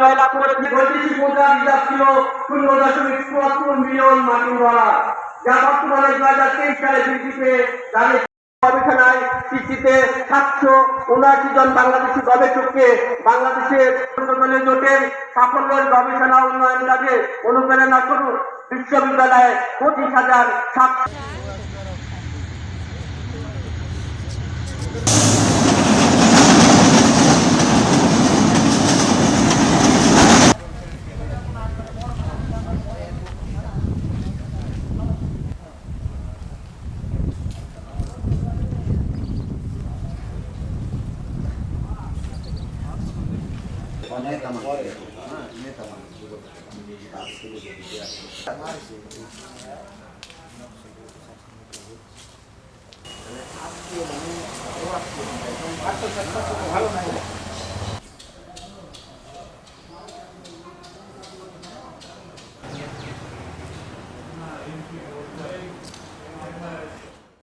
9 লাখ করেছে। বৈদেশিক মুদ্রা রিজার্ভ ছিল 0.74 মিলিয়ন মার্কিন ডলার, যা বর্তমানে 2023 সালে বৃদ্ধিতে দাঁড়িয়ে গবেষণায় সৃষ্টিতে 779 জন বাংলাদেশি গবেষককে বাংলাদেশের জোটের সাফল্যের গবেষণা উন্নয়ন কাজে অনুপ্রেরণা স্বরূপ বিশ্ববিদ্যালয়ে 25,000 ছাত্র ভালো